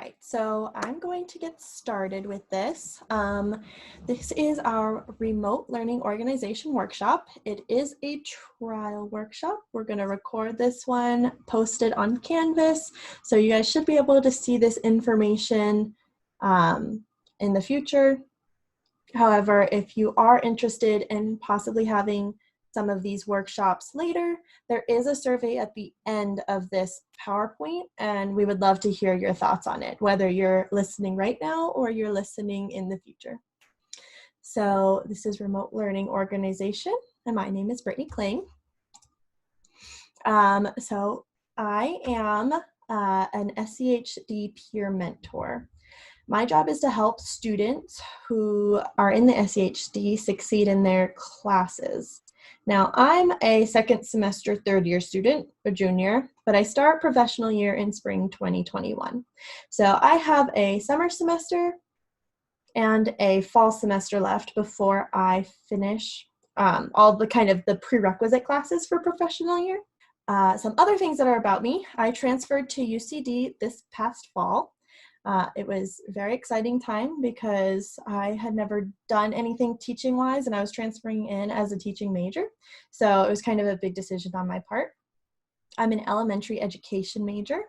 right, so I'm going to get started with this. This is our remote learning organization workshop. It is a trial workshop. We're going to record this one, post it on Canvas, so you guys should be able to see this information in the future. However, if you are interested in possibly having some of these workshops later, there is a survey at the end of this PowerPoint, and we would love to hear your thoughts on it, whether you're listening right now or you're listening in the future. So this is Remote Learning Organization, and my name is Brittany Kling. So I am an SEHD peer mentor. My job is to help students who are in the SEHD succeed in their classes. Now, I'm a second semester third year student, a junior, but I start professional year in spring 2021. So I have a summer semester and a fall semester left before I finish all the kind of the prerequisite classes for professional year. Some other things that are about me: I transferred to UCD this past fall. It was a very exciting time because I had never done anything teaching-wise, and I was transferring in as a teaching major. So it was kind of a big decision on my part. I'm an elementary education major.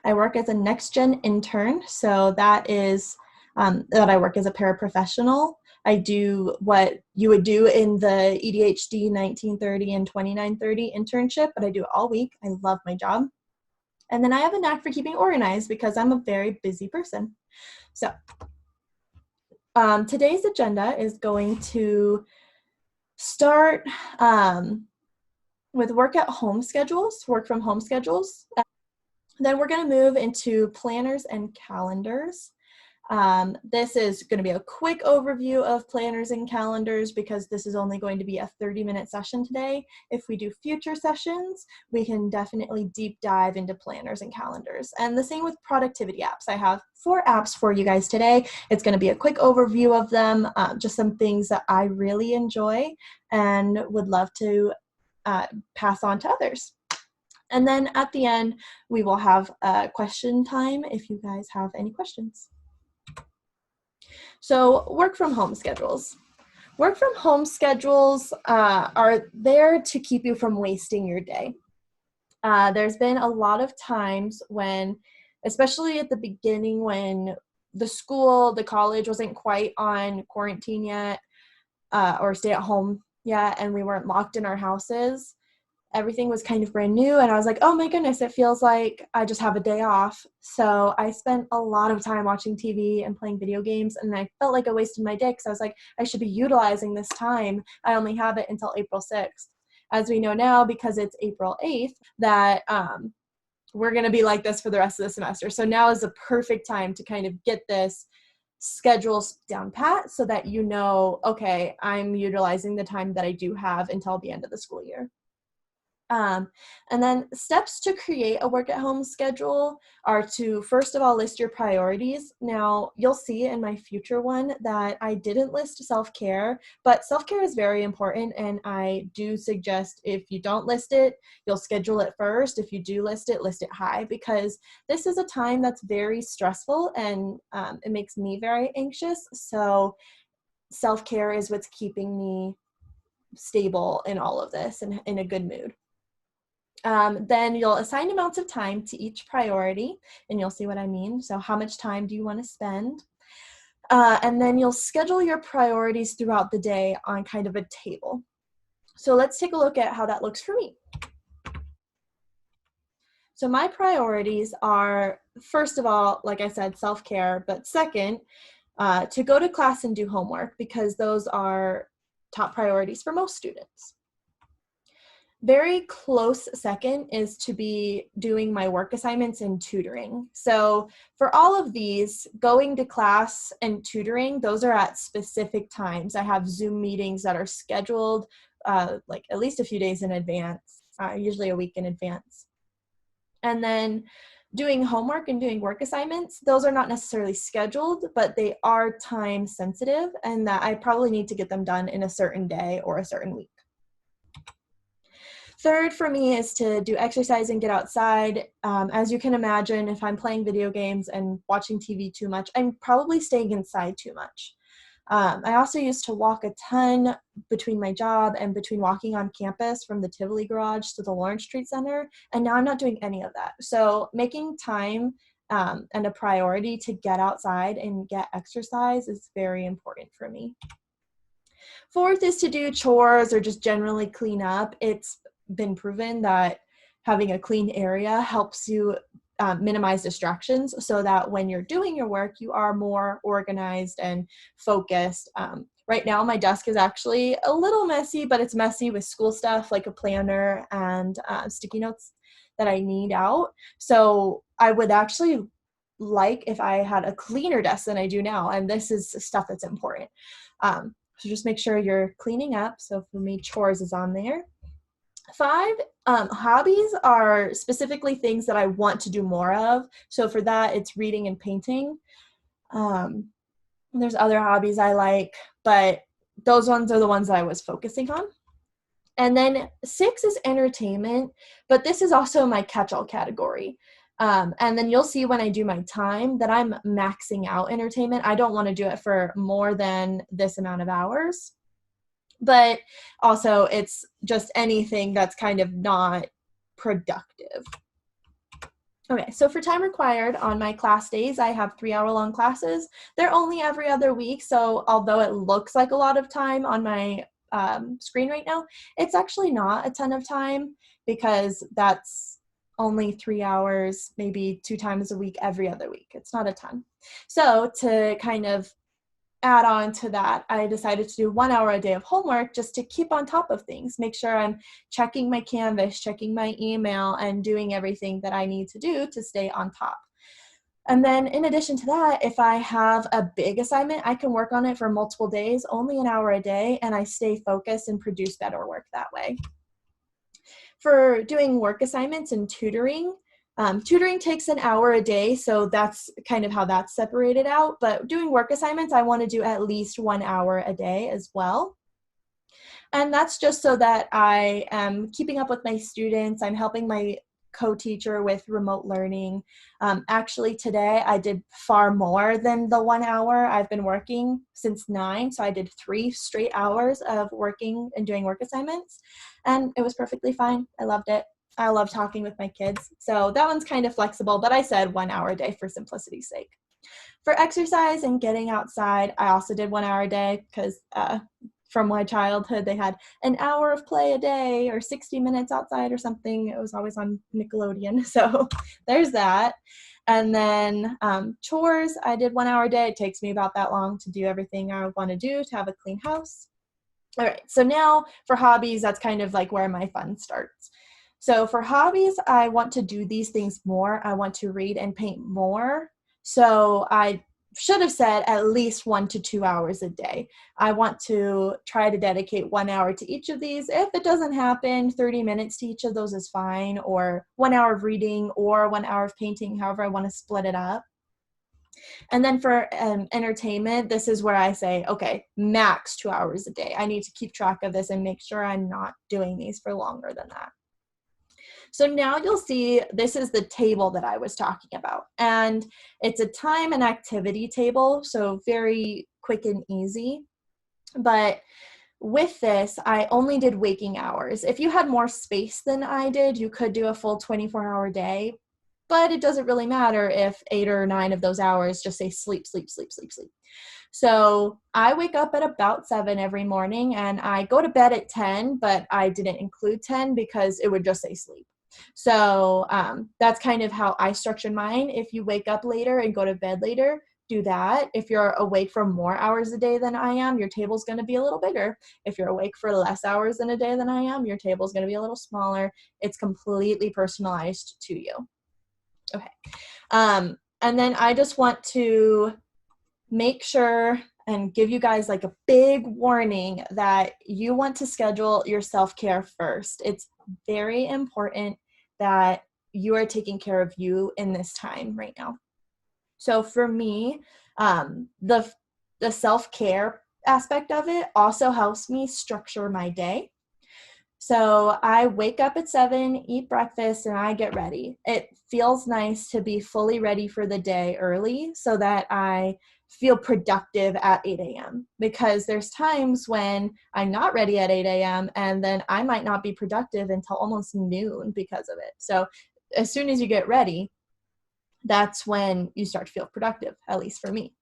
I work as a next-gen intern, so that is that I work as a paraprofessional. I do what you would do in the EDHD 1930 and 2930 internship, but I do it all week. I love my job. And then I have a knack for keeping organized because I'm a very busy person. So today's agenda is going to start with work from home schedules. Then we're going to move into planners and calendars. This is going to be a quick overview of planners and calendars because this is only going to be a 30-minute session today. If we do future sessions, we can definitely deep dive into planners and calendars. And the same with productivity apps. I have 4 apps for you guys today. It's going to be a quick overview of them, just some things that I really enjoy and would love to pass on to others. And then at the end, we will have a question time if you guys have any questions. So work from home schedules. Work from home schedules are there to keep you from wasting your day. There's been a lot of times when, especially at the beginning when the college wasn't quite on quarantine yet or stay at home yet, and we weren't locked in our houses. Everything was kind of brand new, and I was like, oh my goodness, it feels like I just have a day off. So I spent a lot of time watching TV and playing video games, and I felt like I wasted my day because I was like, I should be utilizing this time. I only have it until April 6th. As we know now, because it's April 8th, that we're going to be like this for the rest of the semester. So now is the perfect time to kind of get this schedule down pat so that you know, okay, I'm utilizing the time that I do have until the end of the school year. And then steps to create a work at home schedule are to, first of all, list your priorities. Now, you'll see in my future one that I didn't list self-care, but self-care is very important, and I do suggest if you don't list it, you'll schedule it first. If you do list it high, because this is a time that's very stressful and it makes me very anxious. So self-care is what's keeping me stable in all of this and in a good mood. Then you'll assign amounts of time to each priority, and you'll see what I mean. So how much time do you want to spend? And then you'll schedule your priorities throughout the day on kind of a table. So let's take a look at how that looks for me. So my priorities are, first of all, like I said, self-care, but second, to go to class and do homework, because those are top priorities for most students. Very close second is to be doing my work assignments and tutoring. So for all of these, going to class and tutoring, those are at specific times. I have Zoom meetings that are scheduled like at least a few days in advance, usually a week in advance. And then doing homework and doing work assignments, those are not necessarily scheduled, but they are time sensitive, and that I probably need to get them done in a certain day or a certain week. Third for me is to do exercise and get outside. As you can imagine, if I'm playing video games and watching TV too much, I'm probably staying inside too much. I also used to walk a ton between my job and between walking on campus from the Tivoli Garage to the Lawrence Street Center, and now I'm not doing any of that. So making time and a priority to get outside and get exercise is very important for me. Fourth is to do chores or just generally clean up. It's been proven that having a clean area helps you minimize distractions so that when you're doing your work, you are more organized and focused. Right now, my desk is actually a little messy, but it's messy with school stuff like a planner and sticky notes that I need out. So I would actually like if I had a cleaner desk than I do now, and this is stuff that's important. So just make sure you're cleaning up. So for me, chores is on there. 5, hobbies are specifically things that I want to do more of. So for that, it's reading and painting. There's other hobbies I like, but those ones are the ones that I was focusing on. And then 6 is entertainment, but this is also my catch-all category. And then you'll see when I do my time that I'm maxing out entertainment. I don't want to do it for more than this amount of hours. But also it's just anything that's kind of not productive. Okay, so for time required on my class days, I have 3-hour-long classes. They're only every other week, so although it looks like a lot of time on my screen right now, it's actually not a ton of time because that's only 3 hours, maybe 2 times a week, every other week. It's not a ton. So to kind of add on to that, I decided to do 1 hour a day of homework just to keep on top of things, make sure I'm checking my Canvas, checking my email, and doing everything that I need to do to stay on top. And then in addition to that, if I have a big assignment, I can work on it for multiple days, only an hour a day, and I stay focused and produce better work that way. For doing work assignments and tutoring, tutoring takes an hour a day, so that's kind of how that's separated out. But doing work assignments, I want to do at least 1 hour a day as well. And that's just so that I am keeping up with my students. I'm helping my co-teacher with remote learning. Actually, today I did far more than the 1 hour. I've been working since 9, so I did 3 straight hours of working and doing work assignments, and it was perfectly fine. I loved it. I love talking with my kids. So that one's kind of flexible, but I said 1 hour a day for simplicity's sake. For exercise and getting outside, I also did 1 hour a day because from my childhood, they had an hour of play a day or 60 minutes outside or something. It was always on Nickelodeon. So there's that. And then chores, I did 1 hour a day. It takes me about that long to do everything I want to do to have a clean house. All right, so now for hobbies, that's kind of like where my fun starts. So for hobbies, I want to do these things more. I want to read and paint more. So I should have said at least 1 to 2 hours a day. I want to try to dedicate 1 hour to each of these. If it doesn't happen, 30 minutes to each of those is fine, or 1 hour of reading or 1 hour of painting, however I want to split it up. And then for entertainment, this is where I say, okay, max 2 hours a day. I need to keep track of this and make sure I'm not doing these for longer than that. So now you'll see this is the table that I was talking about, and it's a time and activity table, so very quick and easy. But with this, I only did waking hours. If you had more space than I did, you could do a full 24-hour day, but it doesn't really matter if 8 or 9 of those hours just say sleep, sleep, sleep, sleep, sleep. So I wake up at about 7 every morning, and I go to bed at 10, but I didn't include 10 because it would just say sleep. So that's kind of how I structured mine. If you wake up later and go to bed later, do that. If you're awake for more hours a day than I am, your table's going to be a little bigger. If you're awake for less hours in a day than I am, your table's going to be a little smaller. It's completely personalized to you. Okay. And then I just want to make sure and give you guys like a big warning that you want to schedule your self-care first. It's very important that you are taking care of you in this time right now. So for me, the self-care aspect of it also helps me structure my day. So I wake up at 7, eat breakfast, and I get ready. It feels nice to be fully ready for the day early so that I feel productive at 8 a.m. because there's times when I'm not ready at 8 a.m. and then I might not be productive until almost noon because of it. So as soon as you get ready, that's when you start to feel productive, at least for me.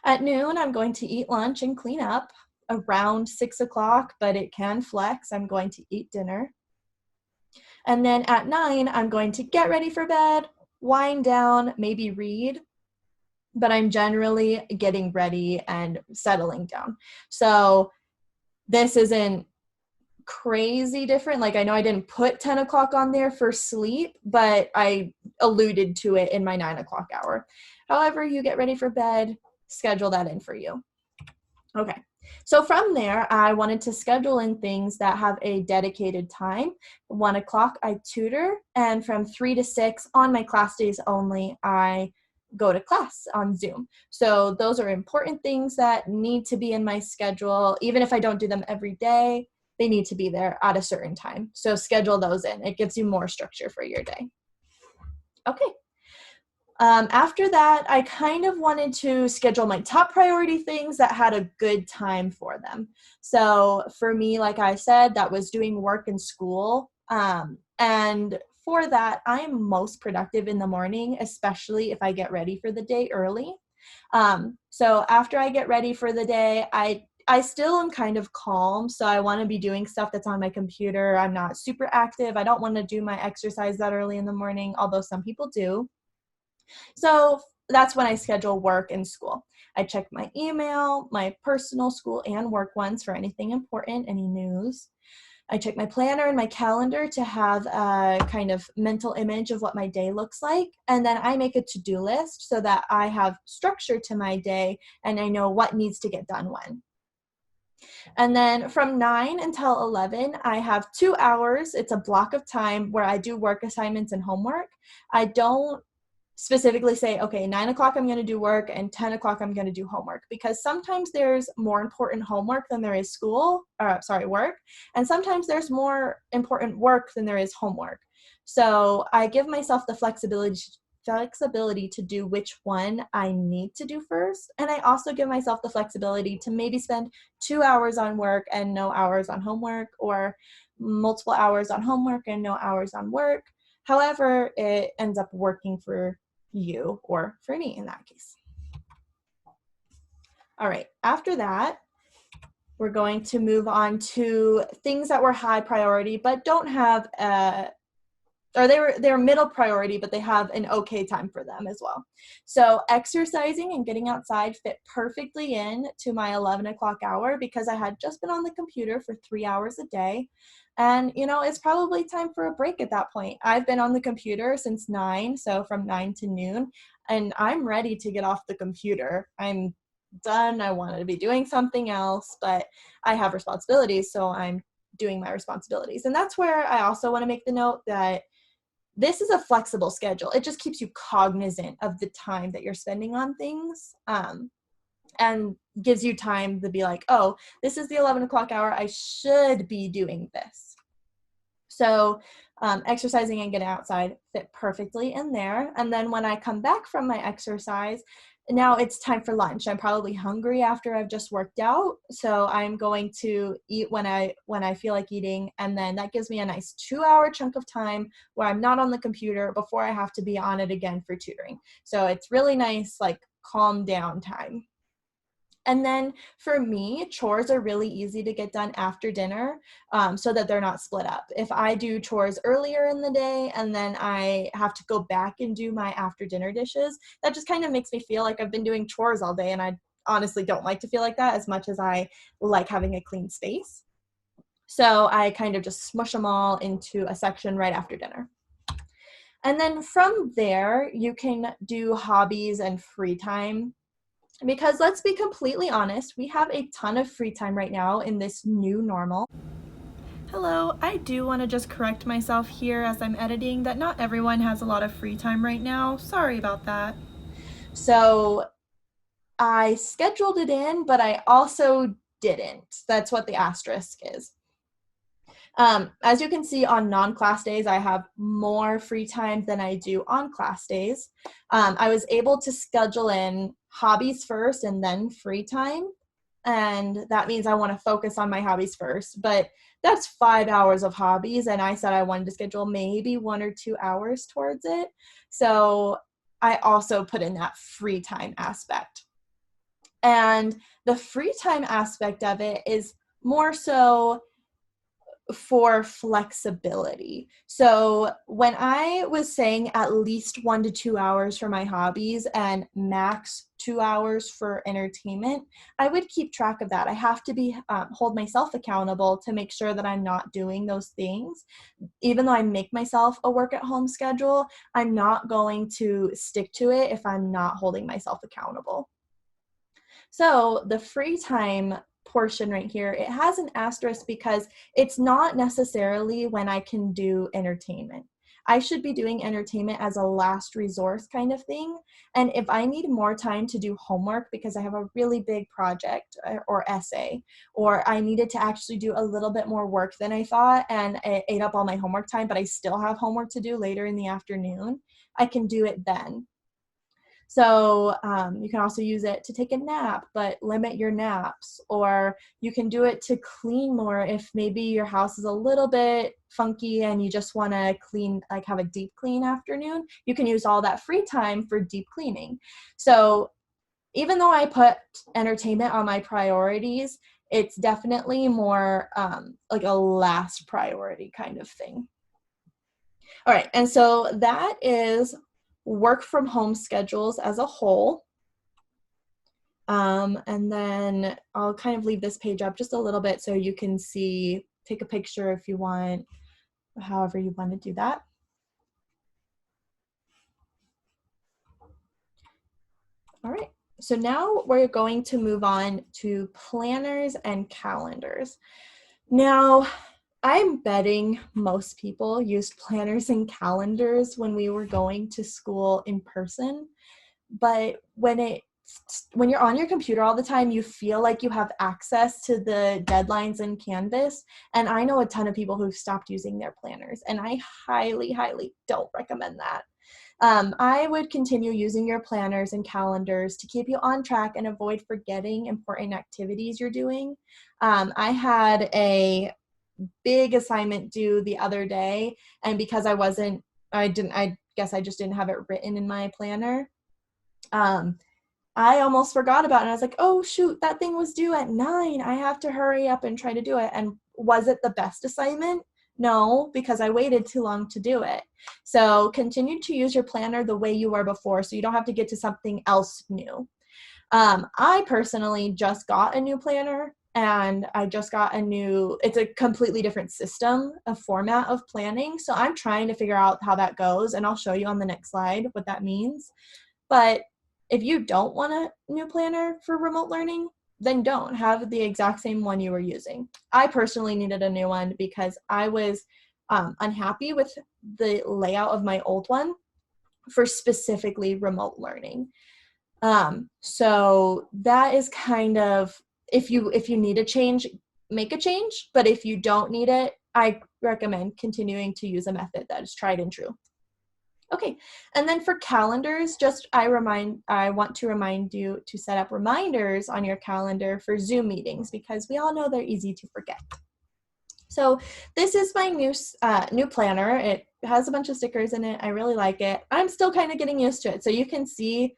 At noon, I'm going to eat lunch and clean up around 6 o'clock, but it can flex. I'm going to eat dinner. And then at 9, I'm going to get ready for bed, wind down, maybe read, but I'm generally getting ready and settling down. So this isn't crazy different. Like I know I didn't put 10 o'clock on there for sleep, but I alluded to it in my 9 o'clock hour. However you get ready for bed, schedule that in for you. Okay. So from there, I wanted to schedule in things that have a dedicated time. 1 o'clock, I tutor, and from 3 to 6 on my class days only, I go to class on Zoom. So those are important things that need to be in my schedule. Even if I don't do them every day, they need to be there at a certain time. So schedule those in. It gives you more structure for your day. Okay. After that, I kind of wanted to schedule my top priority things that had a good time for them. So for me, like I said, that was doing work in school. And for that, I am most productive in the morning, especially if I get ready for the day early. So after I get ready for the day, I still am kind of calm. So I want to be doing stuff that's on my computer. I'm not super active. I don't want to do my exercise that early in the morning, although some people do. So that's when I schedule work and school. I check my email, my personal school and work ones for anything important, any news. I check my planner and my calendar to have a kind of mental image of what my day looks like. And then I make a to-do list so that I have structure to my day and I know what needs to get done when. And then from 9 until 11, I have 2 hours. It's a block of time where I do work assignments and homework. I don't specifically say, okay, 9 o'clock I'm going to do work and 10 o'clock I'm going to do homework, because sometimes there's more important homework than there is work. And sometimes there's more important work than there is homework. So I give myself the flexibility to do which one I need to do first. And I also give myself the flexibility to maybe spend 2 hours on work and no hours on homework, or multiple hours on homework and no hours on work. However, it ends up working for you or for me in that case. All right, after that, we're going to move on to things that were high priority but don't have they're middle priority, but they have an okay time for them as well. So exercising and getting outside fit perfectly in to my 11 o'clock hour because I had just been on the computer for 3 hours a day. And, it's probably time for a break at that point. I've been on the computer since 9, so from 9 to noon, and I'm ready to get off the computer. I'm done. I wanted to be doing something else, but I have responsibilities, so I'm doing my responsibilities. And that's where I also want to make the note that this is a flexible schedule. It just keeps you cognizant of the time that you're spending on things, and gives you time to be like, oh, this is the 11 o'clock hour. I should be doing this. So exercising and getting outside fit perfectly in there. And then when I come back from my exercise, now it's time for lunch. I'm probably hungry after I've just worked out. So I'm going to eat when I feel like eating. And then that gives me a nice 2-hour chunk of time where I'm not on the computer before I have to be on it again for tutoring. So it's really nice, like calm down time. And then for me, chores are really easy to get done after dinner, so that they're not split up. If I do chores earlier in the day and then I have to go back and do my after dinner dishes, that just kind of makes me feel like I've been doing chores all day. And I honestly don't like to feel like that as much as I like having a clean space. So I kind of just smush them all into a section right after dinner. And then from there, you can do hobbies and free time. Because let's be completely honest, we have a ton of free time right now in this new normal. Hello, I do want to just correct myself here as I'm editing that not everyone has a lot of free time right now. Sorry about that. So I scheduled it in, but I also didn't. That's what the asterisk is. As you can see, on non-class days, I have more free time than I do on class days. I was able to schedule in hobbies first and then free time. And that means I want to focus on my hobbies first. But that's 5 hours of hobbies. And I said I wanted to schedule maybe 1 or 2 hours towards it. So I also put in that free time aspect. And the free time aspect of it is more so for flexibility. So when I was saying at least 1 to 2 hours for my hobbies and max 2 hours for entertainment, I would keep track of that. I have to be hold myself accountable to make sure that I'm not doing those things. Even though I make myself a work at home schedule, I'm not going to stick to it if I'm not holding myself accountable. So the free time portion right here, it has an asterisk because it's not necessarily when I can do entertainment. I should be doing entertainment as a last resource kind of thing. And if I need more time to do homework because I have a really big project or essay, or I needed to actually do a little bit more work than I thought and it ate up all my homework time, but I still have homework to do later in the afternoon, I can do it then. So you can also use it to take a nap, but limit your naps. Or you can do it to clean more if maybe your house is a little bit funky and you just want to clean, like have a deep clean afternoon. You can use all that free time for deep cleaning. So even though I put entertainment on my priorities, it's definitely more like a last priority kind of thing. All right, and so that is work from home schedules as a whole. And then I'll kind of leave this page up just a little bit so you can see, take a picture if you want, however you want to do that. All right, so now we're going to move on to planners and calendars. Now, I'm betting most people used planners and calendars when we were going to school in person, but when you're on your computer all the time, you feel like you have access to the deadlines in Canvas. And I know a ton of people who've stopped using their planners, and I highly, highly don't recommend that. I would continue using your planners and calendars to keep you on track and avoid forgetting important activities you're doing. I had a big assignment due the other day, and because I guess I just didn't have it written in my planner. I almost forgot about it. And I was like, oh shoot, that thing was due at 9. I have to hurry up and try to do it. And was it the best assignment? No, because I waited too long to do it. So continue to use your planner the way you were before so you don't have to get to something else new. I personally just got a new planner, and I just got it's a completely different system, a format of planning. So I'm trying to figure out how that goes, and I'll show you on the next slide what that means. But if you don't want a new planner for remote learning, then don't have the exact same one you were using. I personally needed a new one because I was unhappy with the layout of my old one for specifically remote learning. So that is kind of, if you need a change, make a change. But if you don't need it, I recommend continuing to use a method that is tried and true. Okay, and then for calendars, I want to remind you to set up reminders on your calendar for Zoom meetings because we all know they're easy to forget. So this is my new planner. It has a bunch of stickers in it. I really like it. I'm still kind of getting used to it. So you can see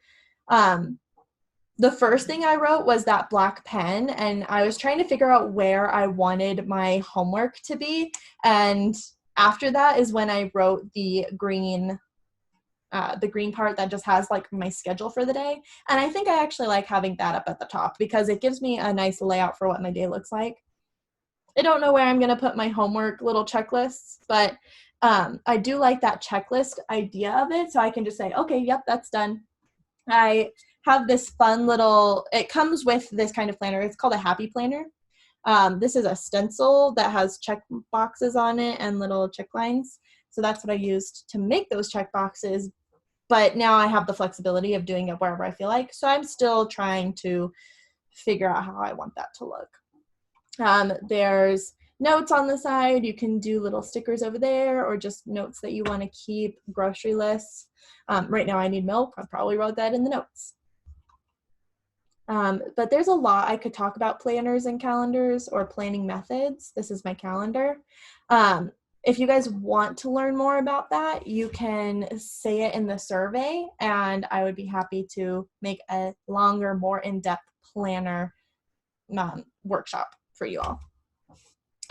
the first thing I wrote was that black pen, and I was trying to figure out where I wanted my homework to be. And after that is when I wrote the green part that just has like my schedule for the day. And I think I actually like having that up at the top because it gives me a nice layout for what my day looks like. I don't know where I'm going to put my homework little checklists, but I do like that checklist idea of it. So I can just say, okay, yep, that's done. I have this fun it comes with this kind of planner. It's called a happy planner. This is a stencil that has check boxes on it and little check lines. So that's what I used to make those check boxes. But now I have the flexibility of doing it wherever I feel like. So I'm still trying to figure out how I want that to look. There's notes on the side. You can do little stickers over there or just notes that you want to keep, grocery lists. Right now I need milk. I probably wrote that in the notes. But there's a lot I could talk about planners and calendars or planning methods. This is my calendar. If you guys want to learn more about that, you can say it in the survey, and I would be happy to make a longer, more in-depth planner workshop for you all.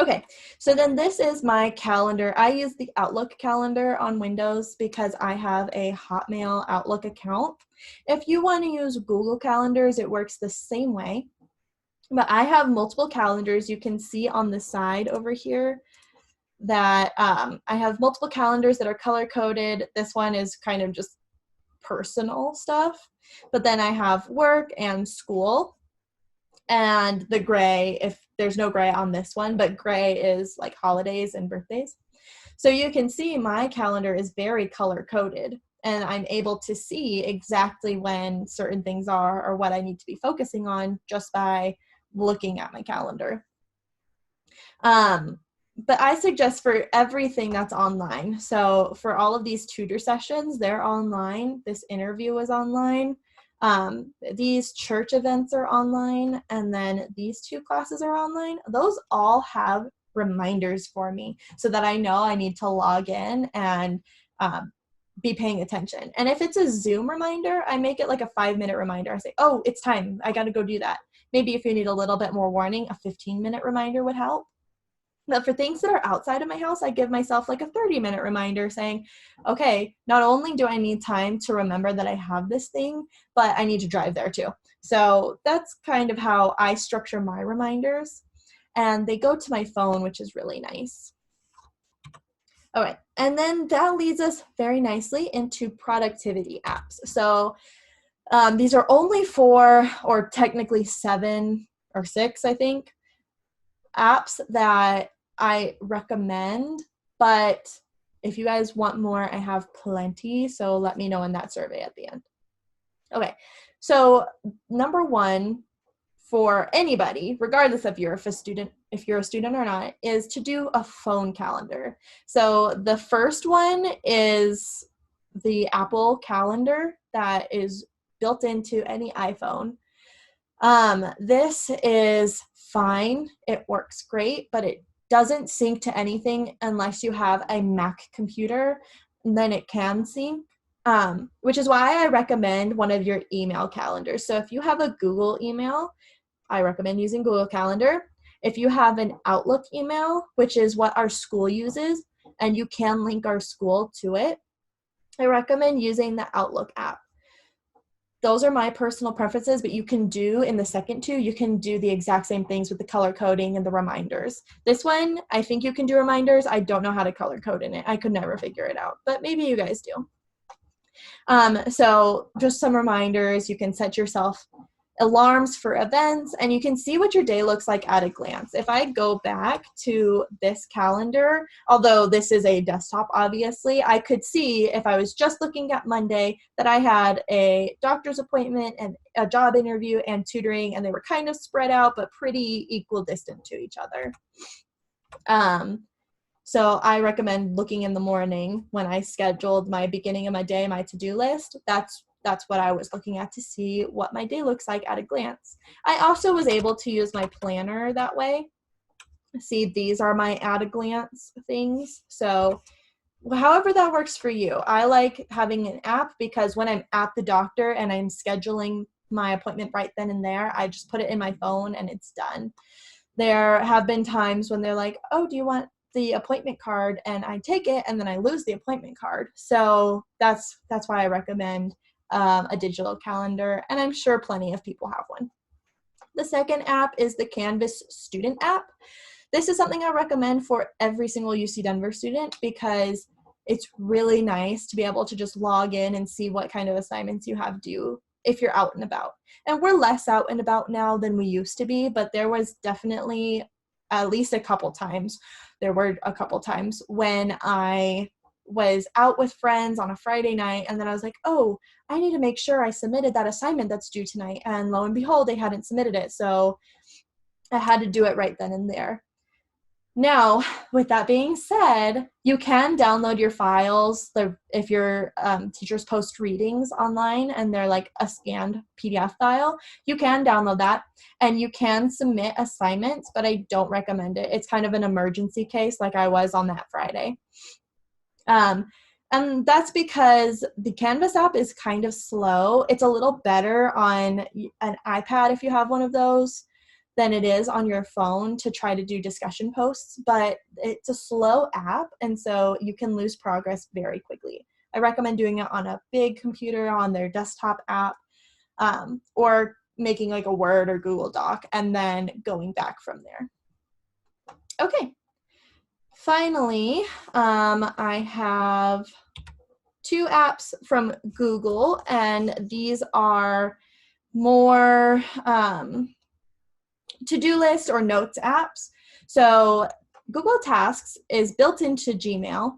Okay, so then this is my calendar. I use the Outlook calendar on Windows because I have a Hotmail Outlook account. If you want to use Google Calendars, it works the same way. But I have multiple calendars. You can see on the side over here that I have multiple calendars that are color-coded. This one is kind of just personal stuff. But then I have work and school. And the gray, if there's no gray on this one, but gray is like holidays and birthdays. So you can see my calendar is very color coded, and I'm able to see exactly when certain things are or what I need to be focusing on just by looking at my calendar. But I suggest for everything that's online. So for all of these tutor sessions, they're online. This interview is online. These church events are online, and then these 2 classes are online. Those all have reminders for me so that I know I need to log in and be paying attention. And if it's a Zoom reminder, I make it like a 5-minute reminder. I say, oh, it's time. I got to go do that. Maybe if you need a little bit more warning, a 15-minute reminder would help. But for things that are outside of my house, I give myself like a 30-minute reminder saying, okay, not only do I need time to remember that I have this thing, but I need to drive there too. So that's kind of how I structure my reminders. And they go to my phone, which is really nice. All right, and then that leads us very nicely into productivity apps. So these are only 4, or technically 7 or 6, I think, apps that I recommend, but if you guys want more, I have plenty, so let me know in that survey at the end. Okay, so number 1 for anybody, regardless if you're a student or not, is to do a phone calendar. So the first one is the Apple Calendar that is built into any iPhone. This is fine. It works great, but it doesn't sync to anything unless you have a Mac computer. Then it can sync, which is why I recommend one of your email calendars. So if you have a Google email, I recommend using Google Calendar. If you have an Outlook email, which is what our school uses, and you can link our school to it, I recommend using the Outlook app. Those are my personal preferences, but you can do in the second 2, you can do the exact same things with the color coding and the reminders. This one, I think you can do reminders. I don't know how to color code in it. I could never figure it out, but maybe you guys do. So just some reminders. You can set yourself alarms for events, and you can see what your day looks like at a glance. If I go back to this calendar, although this is a desktop, obviously, I could see if I was just looking at Monday that I had a doctor's appointment and a job interview and tutoring, and they were kind of spread out, but pretty equal distant to each other. So I recommend looking in the morning when I scheduled my beginning of my day, my to-do list. That's what I was looking at to see what my day looks like at a glance. I also was able to use my planner that way. See, these are my at a glance things. So however that works for you. I like having an app because when I'm at the doctor and I'm scheduling my appointment right then and there, I just put it in my phone and it's done. There have been times when they're like, oh, do you want the appointment card? And I take it and then I lose the appointment card. So that's why I recommend a digital calendar, and I'm sure plenty of people have one. The second app is the Canvas student app. This is something I recommend for every single UC Denver student because it's really nice to be able to just log in and see what kind of assignments you have due if you're out and about. And we're less out and about now than we used to be, but there was definitely at least a couple times. There were a couple times when I was out with friends on a Friday night, and then I was like, oh, I need to make sure I submitted that assignment that's due tonight. And lo and behold, they hadn't submitted it. So I had to do it right then and there. Now, with that being said, you can download your files. If your teachers post readings online and they're like a scanned PDF file, you can download that and you can submit assignments, but I don't recommend it. It's kind of an emergency case like I was on that Friday. And that's because the Canvas app is kind of slow. It's a little better on an iPad if you have one of those than it is on your phone to try to do discussion posts, but it's a slow app, and so you can lose progress very quickly. I recommend doing it on a big computer on their desktop app, or making like a Word or Google Doc and then going back from there. Okay. Finally, I have 2 apps from Google, and these are more to-do list or notes apps. So Google Tasks is built into Gmail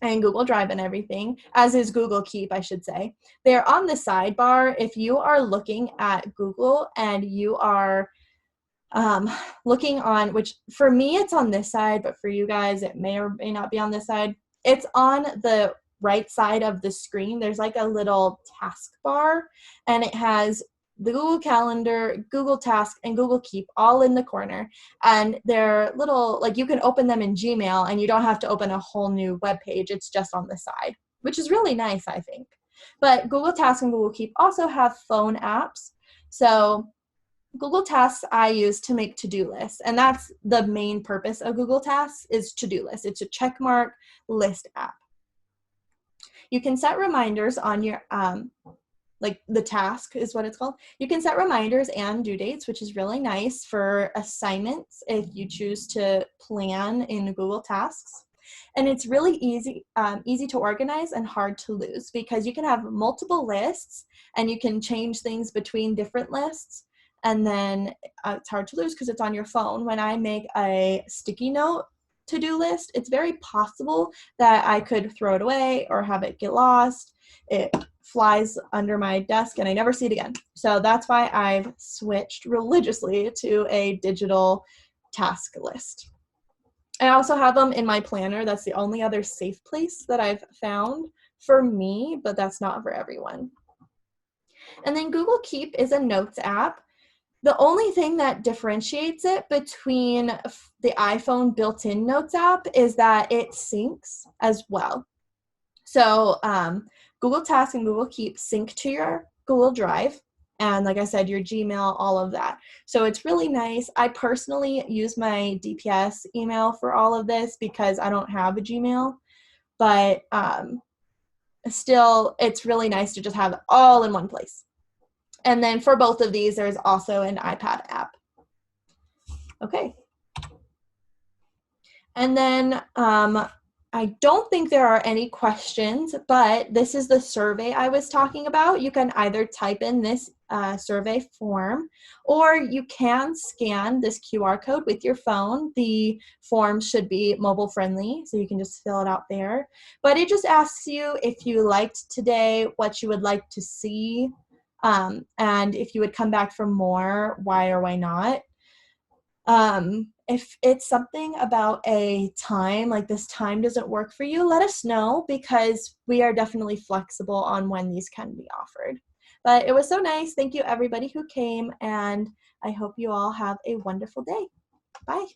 and Google Drive and everything, as is Google Keep, I should say. They're on the sidebar. If you are looking at Google and you are looking on, which for me it's on this side, but for you guys it may or may not be on this side. It's on the right side of the screen. There's like a little task bar, and it has the Google Calendar, Google Task, and Google Keep all in the corner. And they're little, like you can open them in Gmail and you don't have to open a whole new web page. It's just on the side, which is really nice, I think. But Google Task and Google Keep also have phone apps. So Google Tasks I use to make to-do lists, and that's the main purpose of Google Tasks is to-do list. It's a checkmark list app. You can set reminders on your, like the task is what it's called. You can set reminders and due dates, which is really nice for assignments if you choose to plan in Google Tasks. And it's really easy to organize and hard to lose because you can have multiple lists and you can change things between different lists. And then it's hard to lose because it's on your phone. When I make a sticky note to-do list, it's very possible that I could throw it away or have it get lost. It flies under my desk and I never see it again. So that's why I've switched religiously to a digital task list. I also have them in my planner. That's the only other safe place that I've found for me, but that's not for everyone. And then Google Keep is a notes app. The only thing that differentiates it between the iPhone built-in Notes app is that it syncs as well. So Google Tasks and Google Keep sync to your Google Drive, and like I said, your Gmail, all of that. So it's really nice. I personally use my DPS email for all of this because I don't have a Gmail, but still, it's really nice to just have it all in one place. And then for both of these, there's also an iPad app. Okay. And then I don't think there are any questions, but this is the survey I was talking about. You can either type in this survey form, or you can scan this QR code with your phone. The form should be mobile friendly, so you can just fill it out there. But it just asks you if you liked today, what you would like to see, and if you would come back for more, why or why not. If it's something about a time, like this time doesn't work for you, let us know because we are definitely flexible on when these can be offered. But it was so nice. Thank you everybody who came, and I hope you all have a wonderful day. Bye.